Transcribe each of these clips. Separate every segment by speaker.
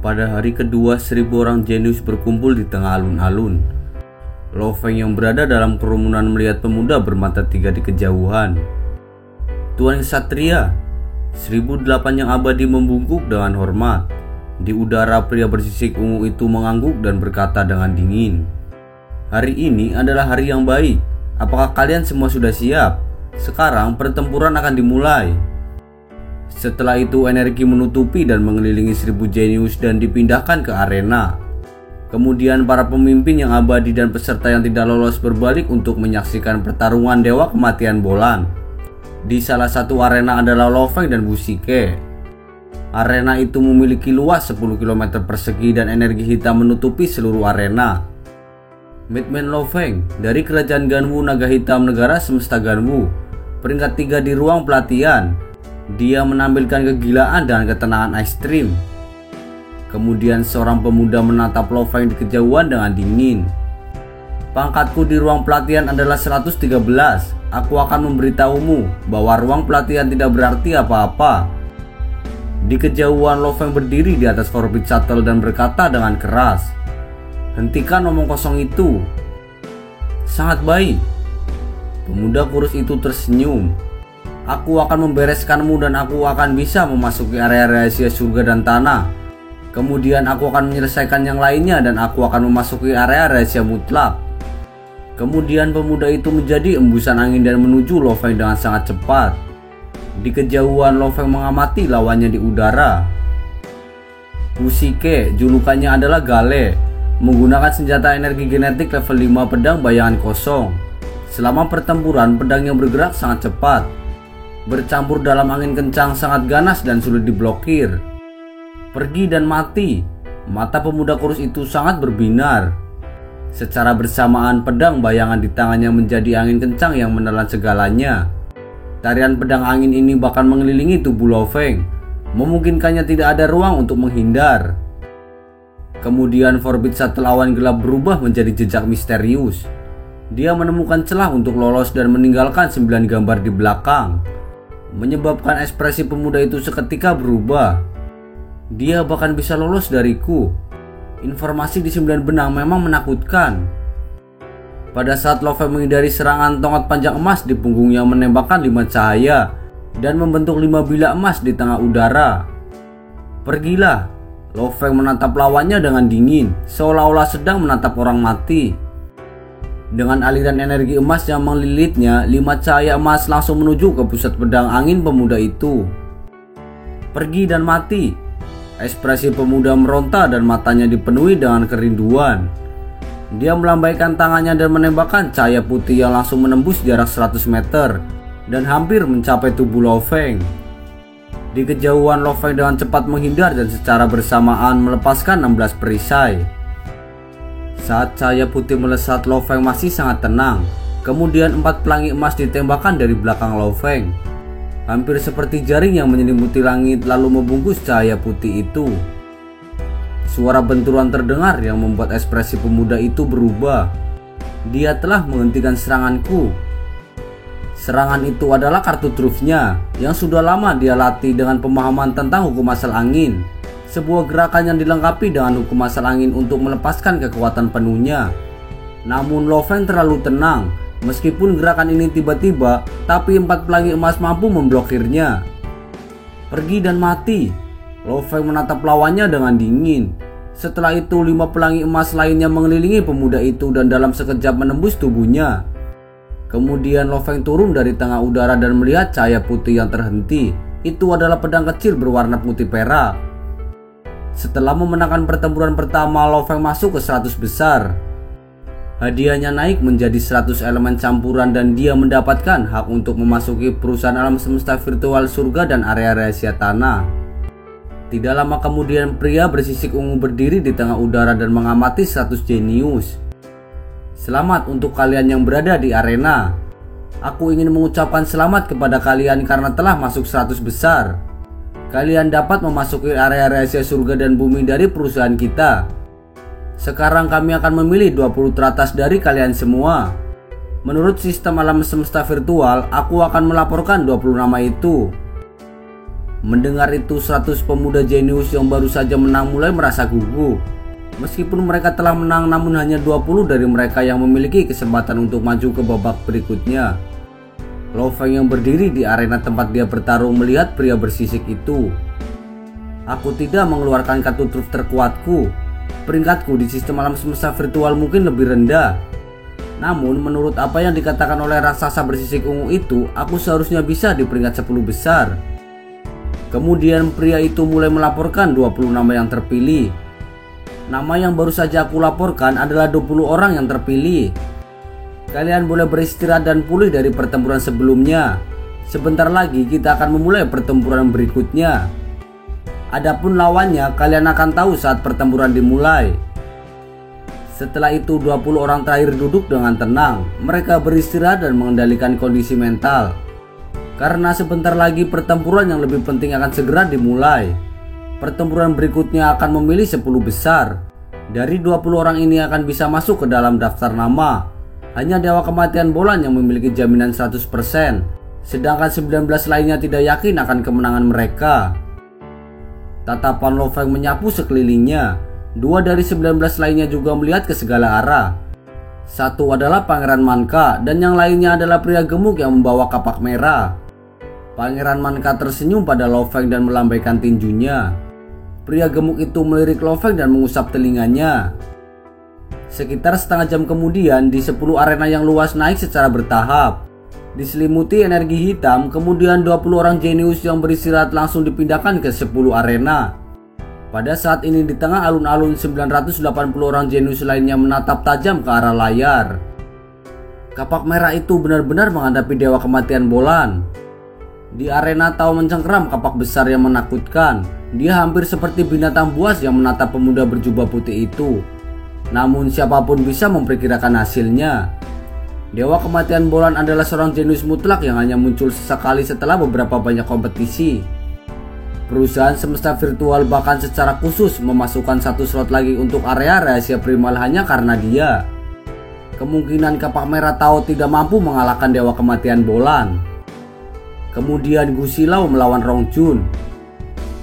Speaker 1: Pada hari kedua, 1.000 orang jenius berkumpul di tengah alun-alun. Lo Feng yang berada dalam kerumunan melihat pemuda bermata 3 di kejauhan. "Tuan Ksatria." 1.008 yang abadi membungkuk dengan hormat. Di udara, pria bersisik ungu itu mengangguk dan berkata dengan dingin, "Hari ini adalah hari yang baik. Apakah kalian semua sudah siap? Sekarang pertempuran akan dimulai." Setelah itu energi menutupi dan mengelilingi 1.000 jenius dan dipindahkan ke arena. Kemudian para pemimpin yang abadi dan peserta yang tidak lolos berbalik untuk menyaksikan pertarungan Dewa Kematian Bolan. Di salah satu arena adalah Lo Feng dan Bu Shike. Arena itu memiliki luas 10 km persegi dan energi hitam menutupi seluruh arena. Madman Lo Feng dari Kerajaan Ganwu Naga Hitam Negara Semesta Ganwu, peringkat 3 di ruang pelatihan. Dia menampilkan kegilaan dan ketenangan ekstrim. Kemudian seorang pemuda menatap Lo Feng di kejauhan dengan dingin. "Pangkatku di ruang pelatihan adalah 113. Aku akan memberitahumu bahwa ruang pelatihan tidak berarti apa-apa." Di kejauhan Lo Feng berdiri di atas Forbid Shuttle dan berkata dengan keras, "Hentikan omong kosong itu." "Sangat baik." Pemuda kurus itu tersenyum. "Aku akan membereskanmu dan aku akan bisa memasuki area rahasia surga dan tanah. Kemudian aku akan menyelesaikan yang lainnya dan aku akan memasuki area rahasia mutlak." Kemudian pemuda itu menjadi embusan angin dan menuju Lo Feng dengan sangat cepat. Di kejauhan Lo Feng mengamati lawannya di udara. Bu Shike, julukannya adalah Gale, menggunakan senjata energi genetik level 5 pedang bayangan kosong. Selama pertempuran, pedangnya bergerak sangat cepat, bercampur dalam angin kencang, sangat ganas dan sulit diblokir. "Pergi dan mati." Mata pemuda kurus itu sangat berbinar. Secara bersamaan, pedang bayangan di tangannya menjadi angin kencang yang menelan segalanya. Tarian pedang angin ini bahkan mengelilingi tubuh Lo Feng, memungkinkannya tidak ada ruang untuk menghindar. Kemudian Forbid Shuttle awan gelap berubah menjadi jejak misterius. Dia menemukan celah untuk lolos dan meninggalkan 9 gambar di belakang, menyebabkan ekspresi pemuda itu seketika berubah. "Dia bahkan bisa lolos dariku." Informasi di 9 benang memang menakutkan. Pada saat Lo Feng menghindari serangan, tongkat panjang emas di punggungnya menembakkan 5 cahaya dan membentuk 5 bilah emas di tengah udara. "Pergilah." Lo Feng menatap lawannya dengan dingin, seolah-olah sedang menatap orang mati. Dengan aliran energi emas yang melilitnya, 5 cahaya emas langsung menuju ke pusat pedang angin pemuda itu. "Pergi dan mati." Ekspresi pemuda meronta dan matanya dipenuhi dengan kerinduan. Dia melambaikan tangannya dan menembakkan cahaya putih yang langsung menembus jarak 100 meter dan hampir mencapai tubuh Lo Feng. Di kejauhan, Lo Feng dengan cepat menghindar dan secara bersamaan melepaskan 16 perisai. Saat cahaya putih melesat, Lo Feng masih sangat tenang. Kemudian 4 pelangi emas ditembakkan dari belakang Lo Feng, hampir seperti jaring yang menyelimuti langit lalu membungkus cahaya putih itu. Suara benturan terdengar yang membuat ekspresi pemuda itu berubah. "Dia telah menghentikan seranganku." Serangan itu adalah kartu trufnya yang sudah lama dia latih dengan pemahaman tentang hukum asal angin. Sebuah gerakan yang dilengkapi dengan hukum asal angin untuk melepaskan kekuatan penuhnya. Namun Lo Feng terlalu tenang. Meskipun gerakan ini tiba-tiba, tapi 4 pelangi emas mampu memblokirnya. "Pergi dan mati." Lo Feng menatap lawannya dengan dingin. Setelah itu 5 pelangi emas lainnya mengelilingi pemuda itu dan dalam sekejap menembus tubuhnya. Kemudian Lo Feng turun dari tengah udara dan melihat cahaya putih yang terhenti. Itu adalah pedang kecil berwarna putih perak. Setelah memenangkan pertempuran pertama, Lo Feng masuk ke 100 besar. Hadiahnya naik menjadi 100 elemen campuran dan dia mendapatkan hak untuk memasuki perusahaan alam semesta virtual surga dan area rahasia tanah. Tidak lama kemudian, pria bersisik ungu berdiri di tengah udara dan mengamati 100 jenius. "Selamat untuk kalian yang berada di arena. Aku ingin mengucapkan selamat kepada kalian karena telah masuk 100 besar. Kalian dapat memasuki area rahasia surga dan bumi dari perusahaan kita. Sekarang kami akan memilih 20 teratas dari kalian semua. Menurut sistem alam semesta virtual, aku akan melaporkan 20 nama itu." Mendengar itu 100 pemuda jenius yang baru saja menang mulai merasa gugup. Meskipun mereka telah menang, namun hanya 20 dari mereka yang memiliki kesempatan untuk maju ke babak berikutnya. Lo Feng yang berdiri di arena tempat dia bertarung melihat pria bersisik itu. Aku tidak mengeluarkan kartu truf terkuatku. Peringkatku di sistem alam semesta virtual mungkin lebih rendah. Namun menurut apa yang dikatakan oleh raksasa bersisik ungu itu, aku seharusnya bisa di peringkat 10 besar. Kemudian pria itu mulai melaporkan 20 nama yang terpilih. Nama yang baru saja aku laporkan adalah 20 orang yang terpilih. Kalian boleh beristirahat dan pulih dari pertempuran sebelumnya. Sebentar lagi kita akan memulai pertempuran berikutnya. Adapun lawannya kalian akan tahu saat pertempuran dimulai. Setelah itu 20 orang terakhir duduk dengan tenang. Mereka beristirahat dan mengendalikan kondisi mental. Karena sebentar lagi pertempuran yang lebih penting akan segera dimulai. Pertempuran berikutnya akan memilih 10 besar. Dari 20 orang ini akan bisa masuk ke dalam daftar nama. Hanya Dewa Kematian Bolan yang memiliki jaminan 100%. Sedangkan 19 lainnya tidak yakin akan kemenangan mereka. Tatapan Lo Feng menyapu sekelilingnya. 2 dari 19 lainnya juga melihat ke segala arah. Satu adalah Pangeran Manka dan yang lainnya adalah pria gemuk yang membawa kapak merah. Pangeran Manka tersenyum pada Lo Feng dan melambaikan tinjunya. Pria gemuk itu melirik Lo Feng dan mengusap telinganya. Sekitar setengah jam kemudian, di 10 arena yang luas naik secara bertahap. Diselimuti energi hitam, kemudian 20 orang jenius yang beristirahat langsung dipindahkan ke 10 arena. Pada saat ini di tengah alun-alun 980 orang jenius lainnya menatap tajam ke arah layar. Kapak merah itu benar-benar menghadapi Dewa Kematian Bolan. Di arena tahu mencengkeram kapak besar yang menakutkan. Dia hampir seperti binatang buas yang menatap pemuda berjubah putih itu. Namun siapapun bisa memperkirakan hasilnya. Dewa Kematian Bolan adalah seorang jenius mutlak yang hanya muncul sesekali setelah beberapa banyak kompetisi. Perusahaan semesta virtual bahkan secara khusus memasukkan 1 slot lagi untuk area rahasia primal hanya karena dia. Kemungkinan kapak merah Tao tidak mampu mengalahkan Dewa Kematian Bolan. Kemudian Gu Shilao melawan Rong Jun.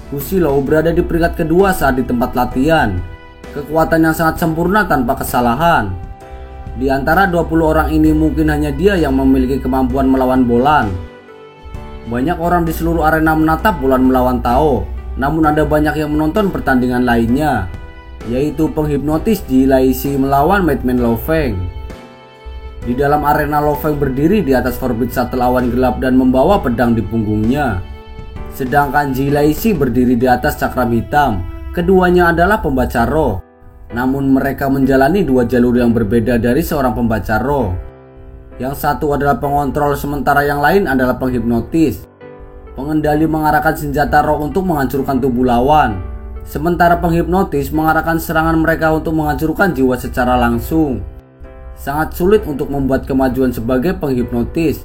Speaker 1: Gu Shilao berada di peringkat kedua saat di tempat latihan. Kekuatan yang sangat sempurna tanpa kesalahan. Di antara 20 orang ini mungkin hanya dia yang memiliki kemampuan melawan Bolan. Banyak orang di seluruh arena menatap Bolan melawan Tao. Namun ada banyak yang menonton pertandingan lainnya, yaitu penghipnotis Ji Laishi melawan Madman Lo Feng. Di dalam arena Lo Feng berdiri di atas Forbid Shuttle awan gelap dan membawa pedang di punggungnya. Sedangkan Ji Laishi berdiri di atas cakram hitam. Keduanya adalah pembaca roh. Namun mereka menjalani 2 jalur yang berbeda dari seorang pembaca roh. Yang satu adalah pengontrol sementara yang lain adalah penghipnotis. Pengendali mengarahkan senjata roh untuk menghancurkan tubuh lawan. Sementara penghipnotis mengarahkan serangan mereka untuk menghancurkan jiwa secara langsung. Sangat sulit untuk membuat kemajuan sebagai penghipnotis.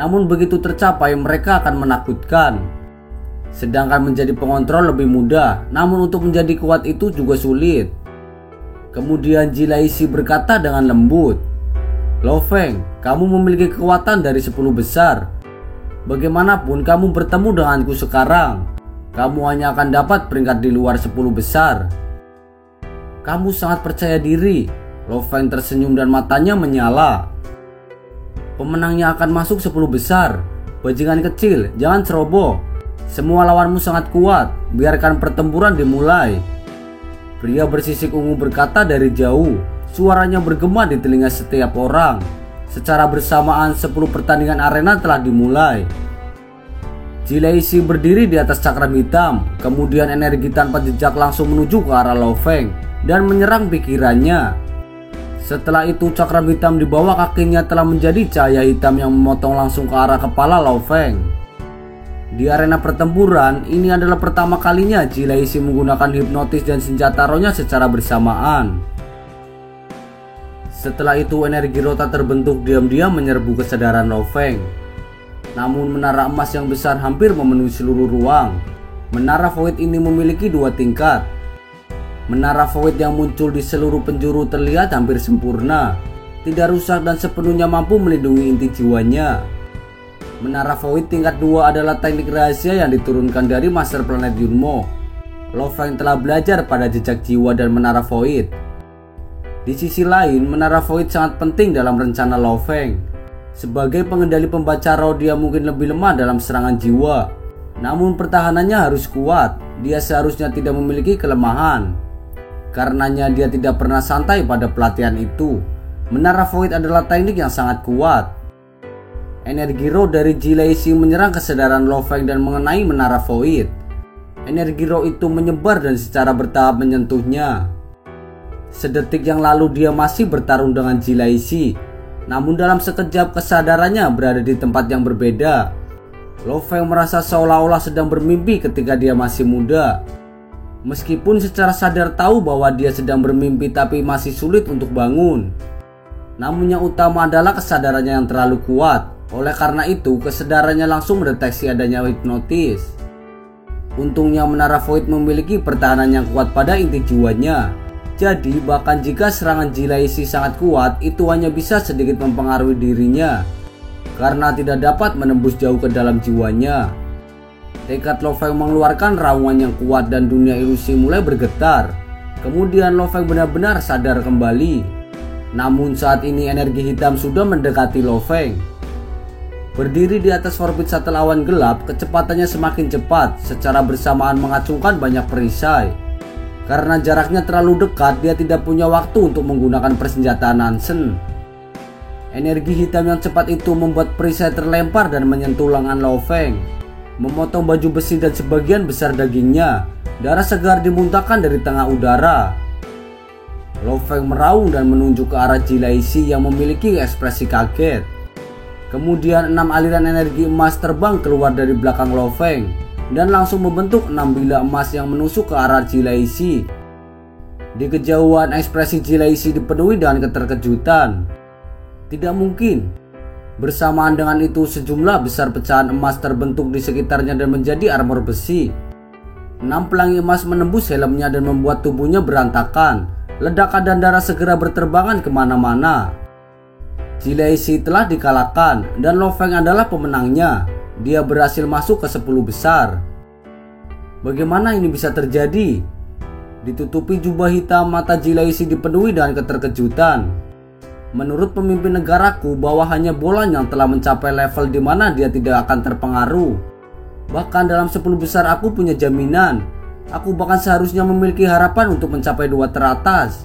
Speaker 1: Namun begitu tercapai mereka akan menakutkan. Sedangkan menjadi pengontrol lebih mudah, namun untuk menjadi kuat itu juga sulit. Kemudian Ji Laishi berkata dengan lembut, "Lo Feng, kamu memiliki kekuatan dari 10 besar. Bagaimanapun kamu bertemu denganku sekarang, kamu hanya akan dapat peringkat di luar 10 besar. Kamu sangat percaya diri." Lo Feng tersenyum dan matanya menyala. "Pemenangnya akan masuk 10 besar. Bajingan kecil, jangan ceroboh. Semua lawanmu sangat kuat, biarkan pertempuran dimulai." Pria bersisik ungu berkata dari jauh. Suaranya bergema di telinga setiap orang. Secara bersamaan 10 pertandingan arena telah dimulai. Ji Laishi berdiri di atas cakram hitam. Kemudian energi tanpa jejak langsung menuju ke arah Lo Feng dan menyerang pikirannya. Setelah itu cakram hitam di bawah kakinya telah menjadi cahaya hitam yang memotong langsung ke arah kepala Lo Feng. Di arena pertempuran, ini adalah pertama kalinya Ji Laishi menggunakan hipnotis dan senjata rohnya secara bersamaan. Setelah itu energi rota terbentuk diam-diam menyerbu kesadaran Lo Feng. Namun menara emas yang besar hampir memenuhi seluruh ruang. Menara Void ini memiliki 2 tingkat. Menara Void yang muncul di seluruh penjuru terlihat hampir sempurna, tidak rusak dan sepenuhnya mampu melindungi inti jiwanya. Menara Void tingkat 2 adalah teknik rahasia yang diturunkan dari Master Planet Yunmo. Lo Feng telah belajar pada jejak jiwa dan Menara Void. Di sisi lain, Menara Void sangat penting dalam rencana Lo Feng. Sebagai pengendali pembaca roh, dia mungkin lebih lemah dalam serangan jiwa. Namun pertahanannya harus kuat. Dia seharusnya tidak memiliki kelemahan. Karenanya dia tidak pernah santai pada pelatihan itu. Menara Void adalah teknik yang sangat kuat. Energi roh dari Jilaisi menyerang kesadaran Lo Feng dan mengenai Menara Void. Energi roh itu menyebar dan secara bertahap menyentuhnya. Sedetik yang lalu dia masih bertarung dengan Jilaisi, namun dalam sekejap kesadarannya berada di tempat yang berbeda. Lo Feng merasa seolah-olah sedang bermimpi ketika dia masih muda. Meskipun secara sadar tahu bahwa dia sedang bermimpi, tapi masih sulit untuk bangun. Namun yang utama adalah kesadarannya yang terlalu kuat. Oleh karena itu, kesadarannya langsung mendeteksi adanya hipnotis. Untungnya Menara Void memiliki pertahanan yang kuat pada inti jiwanya. Jadi bahkan jika serangan Jilaisi sangat kuat, itu hanya bisa sedikit mempengaruhi dirinya, karena tidak dapat menembus jauh ke dalam jiwanya. Tekad Lo Feng mengeluarkan raungan yang kuat dan dunia ilusi mulai bergetar. Kemudian Lo Feng benar-benar sadar kembali. Namun saat ini energi hitam sudah mendekati Lo Feng. Berdiri di atas orbit shuttle awan gelap, kecepatannya semakin cepat, secara bersamaan mengacungkan banyak perisai. Karena jaraknya terlalu dekat, dia tidak punya waktu untuk menggunakan persenjataan Nansen. Energi hitam yang cepat itu membuat perisai terlempar dan menyentuh lengan Lo Feng, memotong baju besi dan sebagian besar dagingnya. Darah segar dimuntahkan dari tengah udara. Lo Feng meraung dan menunjuk ke arah Jilaisi yang memiliki ekspresi kaget. Kemudian 6 aliran energi emas terbang keluar dari belakang Lo Feng dan langsung membentuk 6 bilah emas yang menusuk ke arah Jilaisi. Di kejauhan, ekspresi Jilaisi dipenuhi dengan keterkejutan. Tidak mungkin. Bersamaan dengan itu, sejumlah besar pecahan emas terbentuk di sekitarnya dan menjadi armor besi. 6 pelangi emas menembus helmnya dan membuat tubuhnya berantakan. Ledakan dan darah segera berterbangan kemana-mana. Jilaisi telah dikalahkan dan Lo Feng adalah pemenangnya. Dia berhasil masuk ke 10 besar. Bagaimana ini bisa terjadi? Ditutupi jubah hitam, mata Jilaisi dipenuhi dengan keterkejutan. Menurut pemimpin negaraku, bahwa hanya Bolan yang telah mencapai level di mana dia tidak akan terpengaruh. Bahkan dalam 10 besar aku punya jaminan. Aku bahkan seharusnya memiliki harapan untuk mencapai 2 teratas.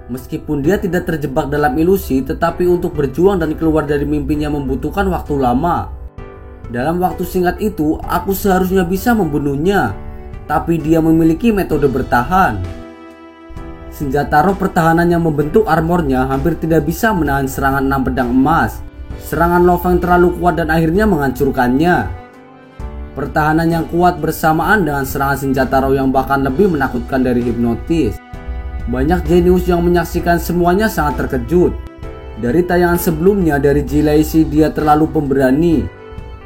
Speaker 1: Meskipun dia tidak terjebak dalam ilusi, tetapi untuk berjuang dan keluar dari mimpinya membutuhkan waktu lama. Dalam waktu singkat itu, aku seharusnya bisa membunuhnya, tapi dia memiliki metode bertahan. Senjata roh pertahanan yang membentuk armornya hampir tidak bisa menahan serangan 6 pedang emas. Serangan Lo Feng terlalu kuat dan akhirnya menghancurkannya. Pertahanan yang kuat bersamaan dengan serangan senjata roh yang bahkan lebih menakutkan dari hipnotis. Banyak jenius yang menyaksikan semuanya sangat terkejut. Dari tayangan sebelumnya dari Jilaisi, dia terlalu pemberani.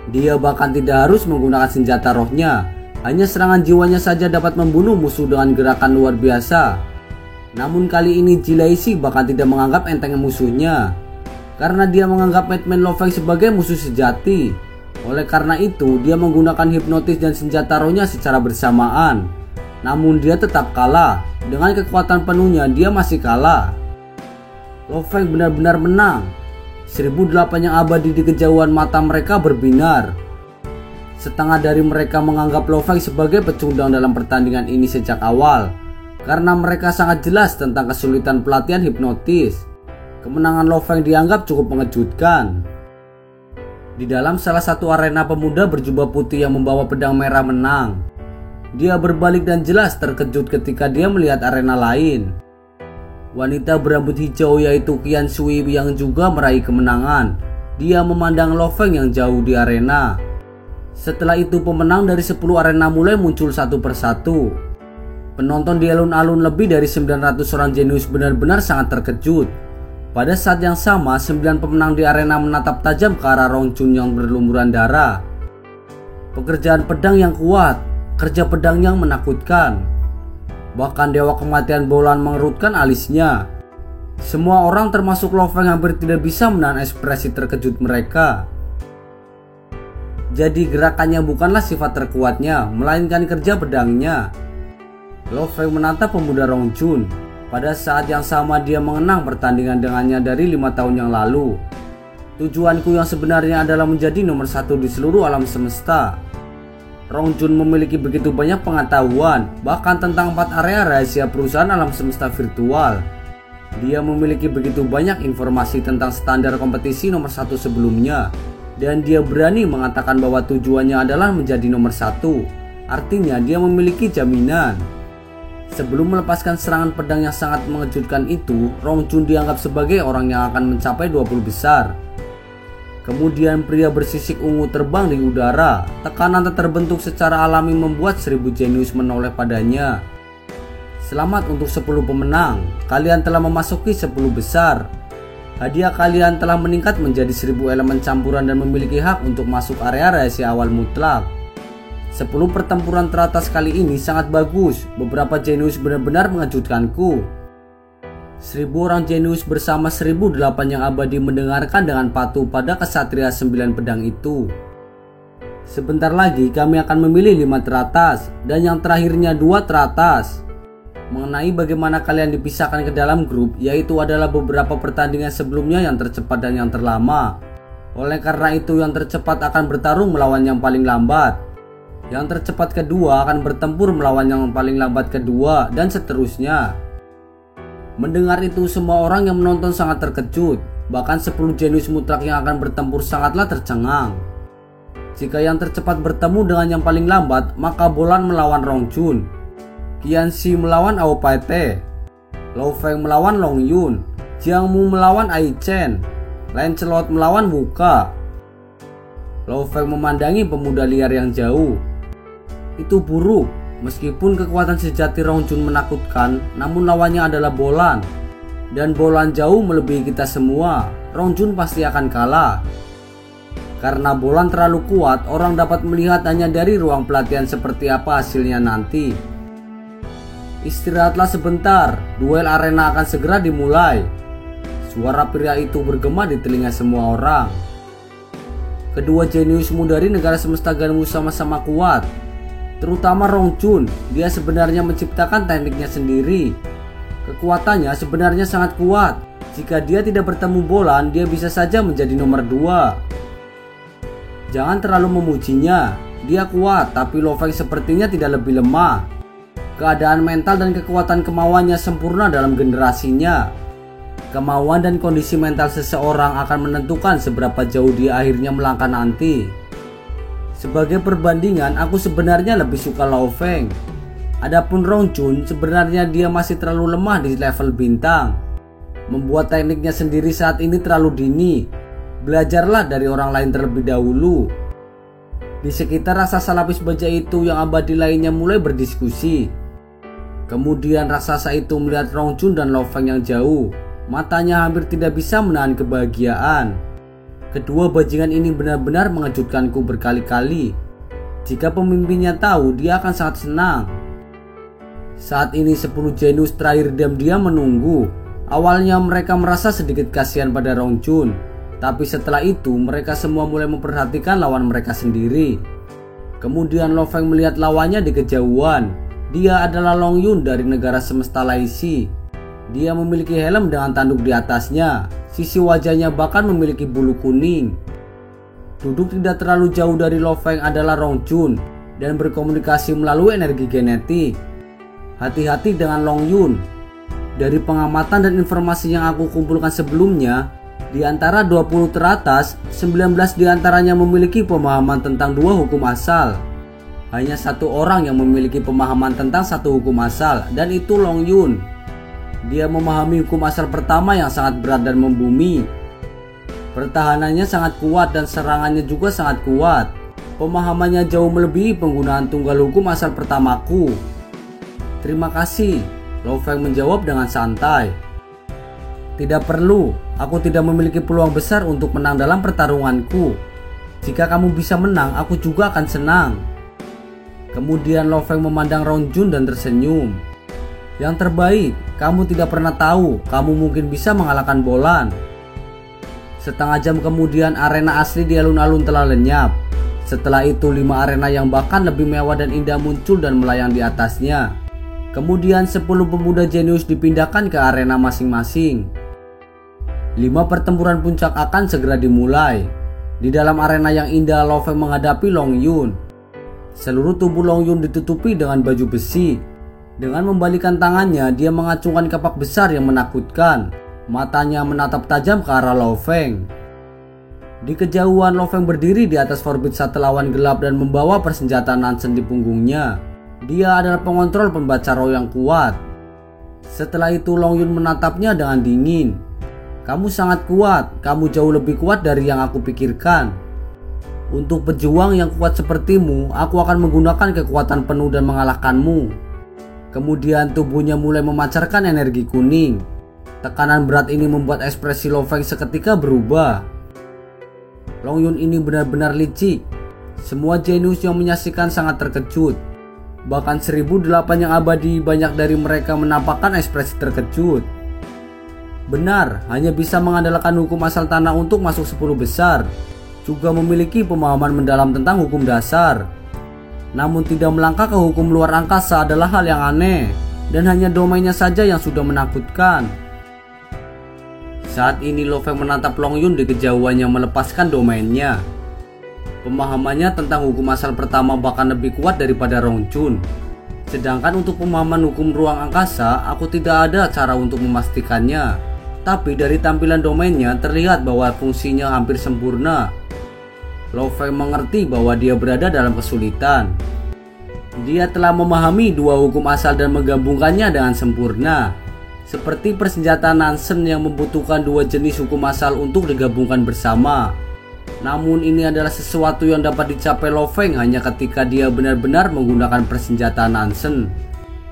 Speaker 1: Dia bahkan tidak harus menggunakan senjata rohnya. Hanya serangan jiwanya saja dapat membunuh musuh dengan gerakan luar biasa. Namun kali ini Jilaisi bahkan tidak menganggap enteng musuhnya, karena dia menganggap Madman Lo Feng sebagai musuh sejati. Oleh karena itu, dia menggunakan hipnotis dan senjata rohnya secara bersamaan. Namun dia tetap kalah. Dengan kekuatan penuhnya, dia masih kalah. Lo Feng benar-benar menang. 1008 yang abadi di kejauhan mata mereka berbinar. Setengah dari mereka menganggap Lo Feng sebagai pecundang dalam pertandingan ini sejak awal, karena mereka sangat jelas tentang kesulitan pelatihan hipnotis. Kemenangan Lo Feng dianggap cukup mengejutkan. Di dalam salah satu arena, pemuda berjubah putih yang membawa pedang merah menang. Dia berbalik dan jelas terkejut ketika dia melihat arena lain. Wanita berambut hijau yaitu Qian Shui yang juga meraih kemenangan. Dia memandang Lo Feng yang jauh di arena. Setelah itu pemenang dari 10 arena mulai muncul satu persatu. Penonton di alun-alun lebih dari 900 orang jenius benar-benar sangat terkejut. Pada saat yang sama, 9 pemenang di arena menatap tajam ke arah Rong Chun yang berlumuran darah. Pekerjaan pedang yang kuat, kerja pedang yang menakutkan. Bahkan Dewa Kematian Bolan mengerutkan alisnya. Semua orang termasuk Lo Feng hampir tidak bisa menahan ekspresi terkejut mereka. Jadi gerakannya bukanlah sifat terkuatnya, melainkan kerja pedangnya. Lo Feng menatap pemuda Rong Jun. Pada saat yang sama dia mengenang pertandingan dengannya dari 5 tahun yang lalu. Tujuanku yang sebenarnya adalah menjadi nomor 1 di seluruh alam semesta. Rong Jun memiliki begitu banyak pengetahuan, bahkan tentang 4 area rahasia perusahaan alam semesta virtual. Dia memiliki begitu banyak informasi tentang standar kompetisi nomor 1 sebelumnya, dan dia berani mengatakan bahwa tujuannya adalah menjadi nomor 1. Artinya dia memiliki jaminan. Sebelum melepaskan serangan pedang yang sangat mengejutkan itu, Rong Jun dianggap sebagai orang yang akan mencapai 20 besar. Kemudian pria bersisik ungu terbang di udara. Tekanan terbentuk secara alami membuat 1000 jenius menoleh padanya. Selamat untuk 10 pemenang. Kalian telah memasuki 10 besar. Hadiah kalian telah meningkat menjadi 1000 elemen campuran dan memiliki hak untuk masuk area rahasia awal mutlak. 10 pertempuran teratas kali ini sangat bagus. Beberapa jenius benar-benar mengejutkanku. 1000 orang jenius bersama 1008 yang abadi mendengarkan dengan patuh pada kesatria 9 pedang itu. Sebentar lagi kami akan memilih 5 teratas dan yang terakhirnya 2 teratas. Mengenai bagaimana kalian dipisahkan ke dalam grup, yaitu adalah beberapa pertandingan sebelumnya yang tercepat dan yang terlama. Oleh karena itu yang tercepat akan bertarung melawan yang paling lambat. Yang tercepat kedua akan bertempur melawan yang paling lambat kedua dan seterusnya. Mendengar itu semua orang yang menonton sangat terkejut. Bahkan 10 jenius mutlak yang akan bertempur sangatlah tercengang. Jika yang tercepat bertemu dengan yang paling lambat, maka Bolan melawan Rong Jun, Qianxi melawan Ao Pai Te, Lo Feng melawan Long Yun, Jiang Mu melawan Ai Chen, Lancelot melawan Wu Ka. Lo Feng memandangi pemuda liar yang jauh. Itu buruk. Meskipun kekuatan sejati Rong Jun menakutkan, namun lawannya adalah Bolan. Dan Bolan jauh melebihi kita semua. Rong Jun pasti akan kalah. Karena Bolan terlalu kuat, orang dapat melihat hanya dari ruang pelatihan seperti apa hasilnya nanti. Istirahatlah sebentar, duel arena akan segera dimulai. Suara pria itu bergema di telinga semua orang. Kedua jeniusmu dari negara semesta Ganwu sama-sama kuat. Terutama Rong Jun, dia sebenarnya menciptakan tekniknya sendiri. Kekuatannya sebenarnya sangat kuat. Jika dia tidak bertemu Bolan, dia bisa saja menjadi nomor 2. Jangan terlalu memujinya. Dia kuat, tapi Lo Feng sepertinya tidak lebih lemah. Keadaan mental dan kekuatan kemauannya sempurna dalam generasinya. Kemauan dan kondisi mental seseorang akan menentukan seberapa jauh dia akhirnya melangkah nanti. Sebagai perbandingan, aku sebenarnya lebih suka Lo Feng. Adapun Rong Jun, sebenarnya dia masih terlalu lemah di level bintang. Membuat tekniknya sendiri saat ini terlalu dini. Belajarlah dari orang lain terlebih dahulu. Di sekitar raksasa lapis baja itu yang abadi lainnya mulai berdiskusi. Kemudian raksasa itu melihat Rong Jun dan Lo Feng yang jauh. Matanya hampir tidak bisa menahan kebahagiaan. Kedua bajingan ini benar-benar mengejutkanku berkali-kali. Jika pemimpinnya tahu, dia akan sangat senang. Saat ini 10 jenius terakhir diam-diam menunggu. Awalnya mereka merasa sedikit kasihan pada Rong Jun, tapi setelah itu mereka semua mulai memperhatikan lawan mereka sendiri. Kemudian Lo Feng melihat lawannya di kejauhan. Dia adalah Long Yun dari negara semesta Laisi. Dia memiliki helm dengan tanduk di atasnya. Sisi wajahnya bahkan memiliki bulu kuning. Duduk tidak terlalu jauh dari Lo Feng adalah Rong Jun dan berkomunikasi melalui energi genetik. Hati-hati dengan Long Yun. Dari pengamatan dan informasi yang aku kumpulkan sebelumnya, di antara 20 teratas, 19 diantaranya memiliki pemahaman tentang 2 hukum asal. Hanya 1 orang yang memiliki pemahaman tentang 1 hukum asal, dan itu Long Yun. Dia memahami hukum asal pertama yang sangat berat dan membumi. Pertahanannya sangat kuat dan serangannya juga sangat kuat. Pemahamannya jauh melebihi penggunaan tunggal hukum asal pertamaku. Terima kasih, Lo Feng menjawab dengan santai. Tidak perlu, aku tidak memiliki peluang besar untuk menang dalam pertarunganku. Jika kamu bisa menang, aku juga akan senang. Kemudian Lo Feng memandang Rong Jun dan tersenyum. Yang terbaik, kamu tidak pernah tahu, kamu mungkin bisa mengalahkan Bolan. Setengah jam kemudian arena asli di alun-alun telah lenyap. Setelah itu 5 arena yang bahkan lebih mewah dan indah muncul dan melayang di atasnya. Kemudian 10 pemuda jenius dipindahkan ke arena masing-masing. 5 pertempuran puncak akan segera dimulai. Di dalam arena yang indah, Lo Feng menghadapi Long Yun. Seluruh tubuh Long Yun ditutupi dengan baju besi. Dengan membalikan tangannya, dia mengacungkan kapak besar yang menakutkan. Matanya menatap tajam ke arah Lo Feng. Di kejauhan, Lo Feng berdiri di atas Forbid Satelawan Gelap dan membawa persenjataan Nansen di punggungnya. Dia adalah pengontrol pembaca roh yang kuat. Setelah itu Long Yun menatapnya dengan dingin. "Kamu sangat kuat, kamu jauh lebih kuat dari yang aku pikirkan. Untuk pejuang yang kuat sepertimu, aku akan menggunakan kekuatan penuh dan mengalahkanmu." Kemudian tubuhnya mulai memancarkan energi kuning. Tekanan berat ini membuat ekspresi Lo Feng seketika berubah. Long Yun ini benar-benar licik. Semua jenius yang menyaksikan sangat terkejut. Bahkan 1008 yang abadi, banyak dari mereka menampakkan ekspresi terkejut. Benar, hanya bisa mengandalkan hukum asal tanah untuk masuk 10 besar. Juga memiliki pemahaman mendalam tentang hukum dasar. Namun tidak melangkah ke hukum luar angkasa adalah hal yang aneh. Dan hanya domainnya saja yang sudah menakutkan. Saat ini Lo Feng menatap Long Yun di kejauhan yang melepaskan domainnya. Pemahamannya tentang hukum asal pertama bahkan lebih kuat daripada Rong Chun. Sedangkan untuk pemahaman hukum ruang angkasa, aku tidak ada cara untuk memastikannya. Tapi dari tampilan domainnya terlihat bahwa fungsinya hampir sempurna. Lo Feng mengerti bahwa dia berada dalam kesulitan. Dia telah memahami 2 hukum asal dan menggabungkannya dengan sempurna. Seperti persenjataan Nansen yang membutuhkan 2 jenis hukum asal untuk digabungkan bersama. Namun ini adalah sesuatu yang dapat dicapai Lo Feng hanya ketika dia benar-benar menggunakan persenjataan Nansen.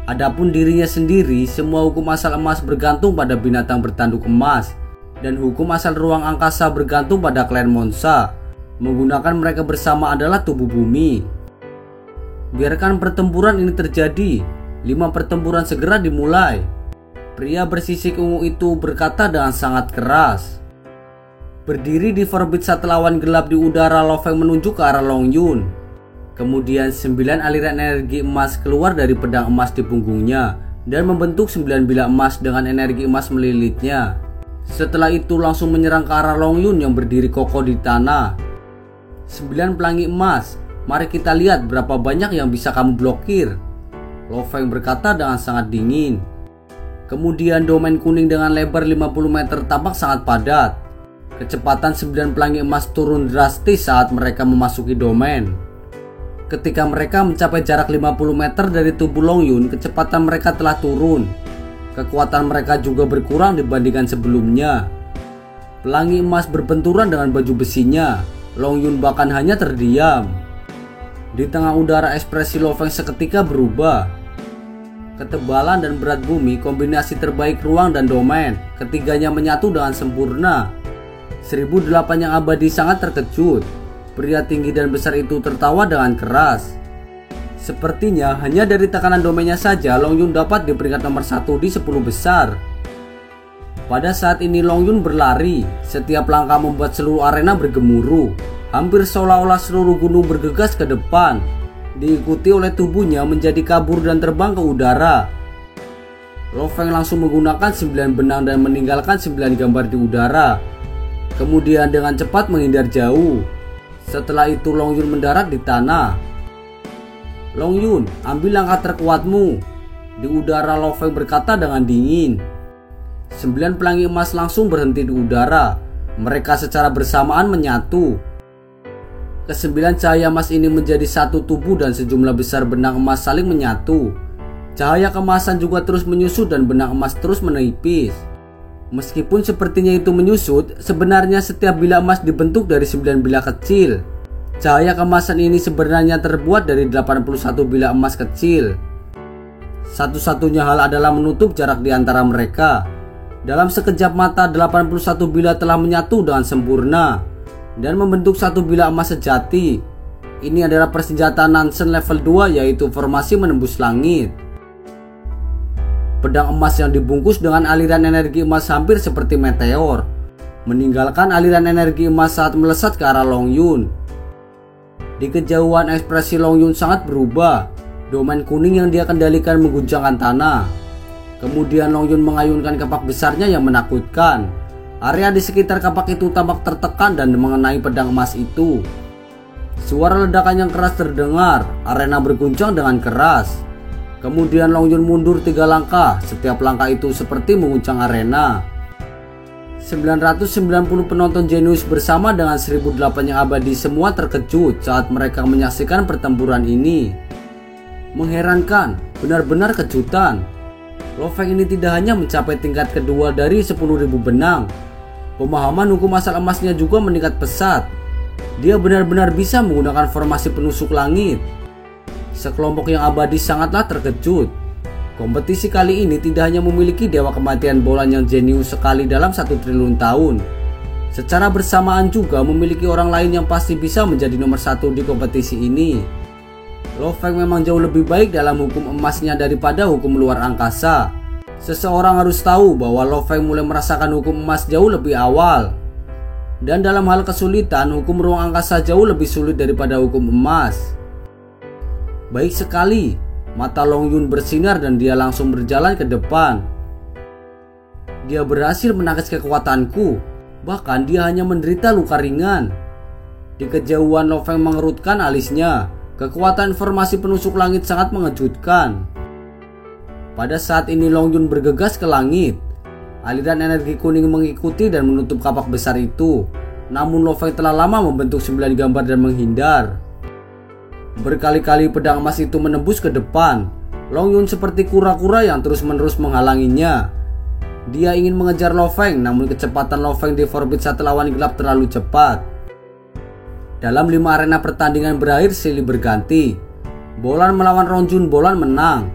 Speaker 1: Adapun dirinya sendiri, semua hukum asal emas bergantung pada binatang bertanduk emas. Dan hukum asal ruang angkasa bergantung pada klan Monsa. Menggunakan mereka bersama adalah tubuh bumi. Biarkan pertempuran ini terjadi. 5 pertempuran segera dimulai. Pria bersisik ungu itu berkata dengan sangat keras. Berdiri di Forbid Satelawan Gelap di udara, Lo Feng menunjuk ke arah Long Yun. Kemudian 9 aliran energi emas keluar dari pedang emas di punggungnya dan membentuk 9 bilah emas dengan energi emas melilitnya. Setelah itu langsung menyerang ke arah Long Yun yang berdiri kokoh di tanah. 9 pelangi emas, mari kita lihat berapa banyak yang bisa kamu blokir. Lo Feng berkata dengan sangat dingin. Kemudian domain kuning dengan lebar 50 meter tampak sangat padat. Kecepatan 9 pelangi emas turun drastis saat mereka memasuki domain. Ketika mereka mencapai jarak 50 meter dari tubuh Long Yun, kecepatan mereka telah turun. Kekuatan mereka juga berkurang dibandingkan sebelumnya. Pelangi emas berbenturan dengan baju besinya. Long Yun bahkan hanya terdiam. Di tengah udara, ekspresi Lo Feng seketika berubah. Ketebalan dan berat bumi, kombinasi terbaik ruang dan domain, ketiganya menyatu dengan sempurna. 1008 yang abadi sangat terkejut. Pria tinggi dan besar itu tertawa dengan keras. Sepertinya hanya dari tekanan domainnya saja Long Yun dapat di peringkat nomor 1 di 10 besar. Pada saat ini Long Yun berlari. Setiap langkah membuat seluruh arena bergemuruh. Hampir seolah-olah seluruh gunung bergegas ke depan. Diikuti oleh tubuhnya menjadi kabur dan terbang ke udara. Lo Feng langsung menggunakan 9 benang dan meninggalkan 9 gambar di udara. Kemudian dengan cepat menghindar jauh. Setelah itu Long Yun mendarat di tanah. Long Yun, ambil langkah terkuatmu. Di udara Lo Feng berkata dengan dingin. 9 pelangi emas langsung berhenti di udara. Mereka secara bersamaan menyatu. Kesembilan cahaya emas ini menjadi satu tubuh dan sejumlah besar benang emas saling menyatu. Cahaya keemasan juga terus menyusut dan benang emas terus menipis. Meskipun sepertinya itu menyusut, sebenarnya setiap bilah emas dibentuk dari 9 bilah kecil. Cahaya keemasan ini sebenarnya terbuat dari 81 bilah emas kecil. Satu-satunya hal adalah menutup jarak di antara mereka. Dalam sekejap mata, 81 bilah telah menyatu dengan sempurna dan membentuk satu bilah emas sejati. Ini adalah persenjataan Nansen level 2, yaitu formasi menembus langit. Pedang emas yang dibungkus dengan aliran energi emas hampir seperti meteor, meninggalkan aliran energi emas saat melesat ke arah Long Yun. Di kejauhan ekspresi Long Yun sangat berubah. Domain kuning yang dia kendalikan mengguncangkan tanah. Kemudian Long Yun mengayunkan kapak besarnya yang menakutkan. Area di sekitar kapak itu tampak tertekan dan mengenai pedang emas itu. Suara ledakan yang keras terdengar. Arena berguncang dengan keras. Kemudian Long Yun mundur 3 langkah. Setiap langkah itu seperti mengguncang arena. 990 penonton jenius bersama dengan 1008 yang abadi semua terkejut saat mereka menyaksikan pertempuran ini. Mengherankan, benar-benar kejutan. Lo Feng ini tidak hanya mencapai tingkat kedua dari 10.000 benang. Pemahaman hukum asal emasnya juga meningkat pesat. Dia benar-benar bisa menggunakan formasi penusuk langit. Sekelompok yang abadi sangatlah terkejut. Kompetisi kali ini tidak hanya memiliki dewa kematian Bolan yang jenius sekali dalam 1 triliun tahun. Secara bersamaan juga memiliki orang lain yang pasti bisa menjadi nomor 1 di kompetisi ini. Lo Feng memang jauh lebih baik dalam hukum emasnya daripada hukum luar angkasa. Seseorang harus tahu bahwa Lo Feng mulai merasakan hukum emas jauh lebih awal. Dan dalam hal kesulitan, hukum ruang angkasa jauh lebih sulit daripada hukum emas. Baik sekali. Mata Long Yun bersinar dan dia langsung berjalan ke depan. Dia berhasil menangkis kekuatanku. Bahkan dia hanya menderita luka ringan. Di kejauhan Lo Feng mengerutkan alisnya. Kekuatan formasi penusuk langit sangat mengejutkan. Pada saat ini Long Yun bergegas ke langit. Aliran energi kuning mengikuti dan menutup kapak besar itu. Namun Lo Feng telah lama membentuk 9 gambar dan menghindar. Berkali-kali pedang emas itu menembus ke depan. Long Yun seperti kura-kura yang terus-menerus menghalanginya. Dia ingin mengejar Lo Feng, namun kecepatan Lo Feng di Forbit Satu lawan gelap terlalu cepat. Dalam 5 arena pertandingan berakhir silih berganti. Bolan melawan Rongjun, Bolan menang.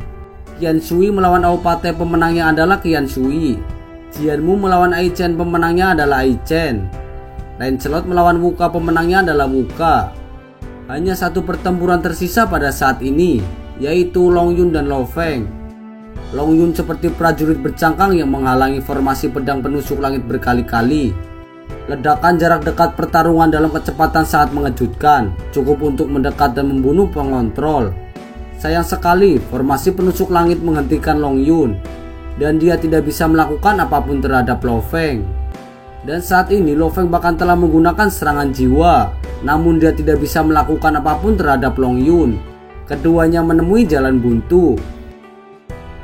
Speaker 1: Qian Shui melawan Aupate, pemenangnya adalah Qian Shui. Jianmu melawan Ai Chen, pemenangnya adalah Ai Chen. Lancelot melawan Wuka, pemenangnya adalah Wuka. Hanya 1 pertempuran tersisa pada saat ini, yaitu Long Yun dan Lo Feng. Long Yun seperti prajurit bercangkang yang menghalangi formasi pedang penusuk langit berkali-kali. Ledakan jarak dekat pertarungan dalam kecepatan sangat mengejutkan, cukup untuk mendekat dan membunuh pengontrol. Sayang sekali, formasi penusuk langit menghentikan Long Yun, dan dia tidak bisa melakukan apapun terhadap Lo Feng. Dan saat ini Lo Feng bahkan telah menggunakan serangan jiwa, namun dia tidak bisa melakukan apapun terhadap Long Yun. Keduanya menemui jalan buntu.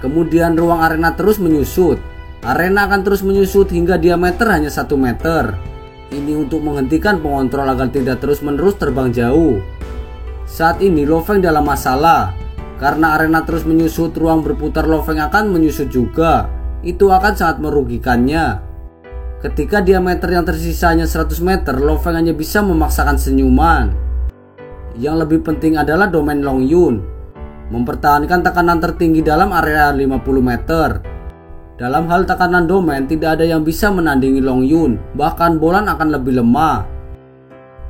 Speaker 1: Kemudian ruang arena terus menyusut. Arena akan terus menyusut hingga diameter hanya 1 meter. Ini untuk menghentikan pengontrol agar tidak terus-menerus terbang jauh. Saat ini Lo Feng dalam masalah. Karena arena terus menyusut, ruang berputar Lo Feng akan menyusut juga. Itu akan sangat merugikannya. Ketika diameter yang tersisa hanya 100 meter, Lo Feng hanya bisa memaksakan senyuman. Yang lebih penting adalah domain Long Yun. Mempertahankan tekanan tertinggi dalam area 50 meter. Dalam hal tekanan domain, tidak ada yang bisa menandingi Long Yun. Bahkan Bolan akan lebih lemah.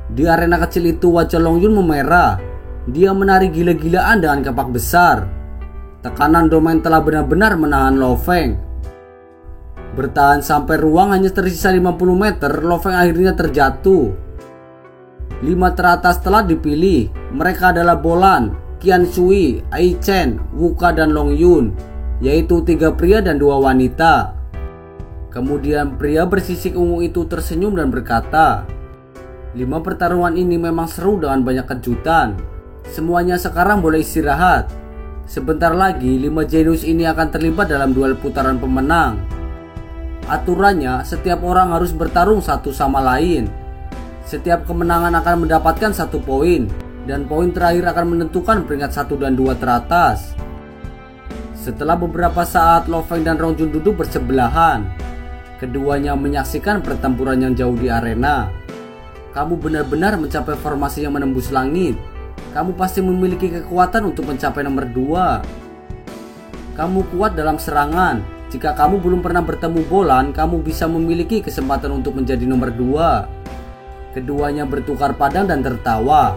Speaker 1: Di arena kecil itu wajah Long Yun memerah. Dia menari gila-gilaan dengan kapak besar. Tekanan domain telah benar-benar menahan Lo Feng. Bertahan sampai ruang hanya tersisa 50 meter, Lo Feng akhirnya terjatuh. 5 teratas telah dipilih. Mereka adalah Bolan, Qian Shui, Ai Chen, Wuka dan Long Yun, yaitu 3 pria dan 2 wanita. Kemudian pria bersisik ungu itu tersenyum dan berkata, 5 pertarungan ini memang seru dengan banyak kejutan. Semuanya sekarang boleh istirahat. Sebentar lagi 5 jenius ini akan terlibat dalam duel putaran pemenang. Aturannya, setiap orang harus bertarung satu sama lain. Setiap kemenangan akan mendapatkan 1 poin, dan poin terakhir akan menentukan peringkat 1 dan 2 teratas. Setelah beberapa saat, Lo Feng dan Rongjun duduk bersebelahan. Keduanya menyaksikan pertempuran yang jauh di arena. Kamu benar-benar mencapai formasi yang menembus langit. Kamu pasti memiliki kekuatan untuk mencapai nomor 2. Kamu kuat dalam serangan. Jika kamu belum pernah bertemu Bolan, kamu bisa memiliki kesempatan untuk menjadi nomor 2. Keduanya bertukar pandang dan tertawa.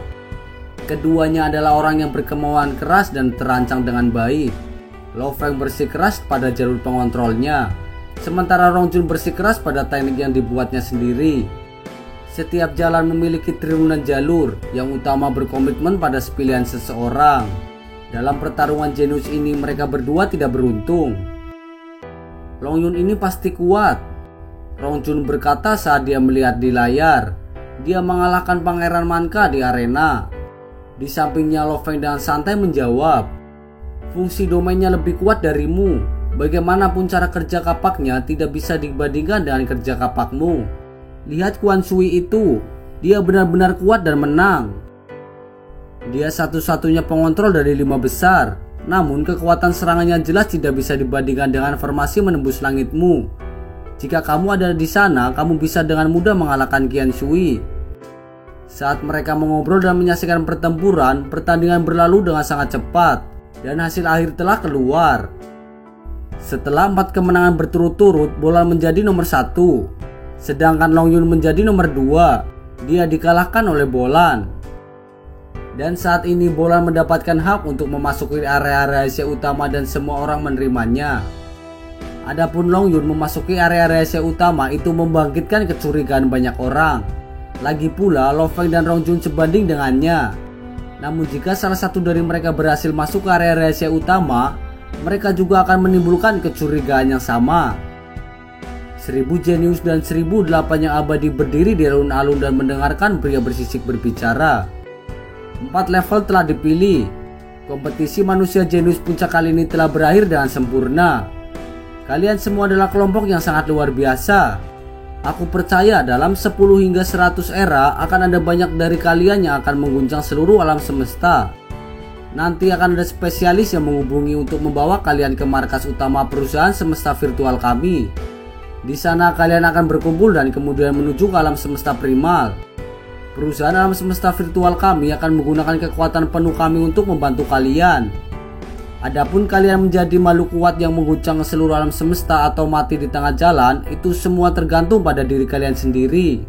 Speaker 1: Keduanya adalah orang yang berkemauan keras dan terancang dengan baik. Lo Feng bersikeras pada jalur pengontrolnya, sementara Rongjun bersikeras pada teknik yang dibuatnya sendiri. Setiap jalan memiliki triliunan jalur, yang utama berkomitmen pada pilihan seseorang. Dalam pertarungan jenius ini mereka berdua tidak beruntung. Long Yun ini pasti kuat, Rong Jun berkata saat dia melihat di layar. Dia mengalahkan Pangeran Manka di arena. Di sampingnya Lo Feng dengan santai menjawab, fungsi domainnya lebih kuat darimu. Bagaimanapun cara kerja kapaknya tidak bisa dibandingkan dengan kerja kapakmu. Lihat Quan Sui itu, dia benar-benar kuat dan menang. Dia satu-satunya pengontrol dari 5 besar, namun kekuatan serangannya jelas tidak bisa dibandingkan dengan formasi menembus langitmu. Jika kamu ada di sana, kamu bisa dengan mudah mengalahkan Qian Sui. Saat mereka mengobrol dan menyaksikan pertempuran, pertandingan berlalu dengan sangat cepat, dan hasil akhir telah keluar. Setelah 4 kemenangan berturut-turut, Bolan menjadi nomor 1. Sedangkan Long Yun menjadi nomor 2. Dia dikalahkan oleh Bolan. Dan saat ini Bolan mendapatkan hak untuk memasuki area rahasia utama dan semua orang menerimanya. Adapun Long Yun memasuki area rahasia utama itu membangkitkan kecurigaan banyak orang. Lagi pula Lo Feng dan Rong Jun sebanding dengannya. Namun jika salah satu dari mereka berhasil masuk ke area rahasia utama, mereka juga akan menimbulkan kecurigaan yang sama. 1000 jenius dan 1008 yang abadi berdiri di alun-alun dan mendengarkan pria bersisik berbicara. 4 level telah dipilih. Kompetisi manusia jenius puncak kali ini telah berakhir dengan sempurna. Kalian semua adalah kelompok yang sangat luar biasa. Aku percaya dalam 10 hingga 100 era akan ada banyak dari kalian yang akan mengguncang seluruh alam semesta. Nanti akan ada spesialis yang menghubungi untuk membawa kalian ke markas utama perusahaan semesta virtual kami. Di sana kalian akan berkumpul dan kemudian menuju ke alam semesta primal. Perusahaan alam semesta virtual kami akan menggunakan kekuatan penuh kami untuk membantu kalian. Adapun kalian menjadi makhluk kuat yang mengguncang ke seluruh alam semesta atau mati di tengah jalan, itu semua tergantung pada diri kalian sendiri.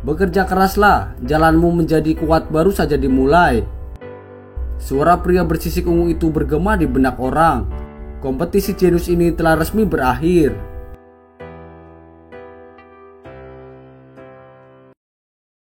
Speaker 1: Bekerja keraslah, jalanmu menjadi kuat baru saja dimulai. Suara pria bersisik ungu itu bergema di benak orang. Kompetisi jenius ini telah resmi berakhir.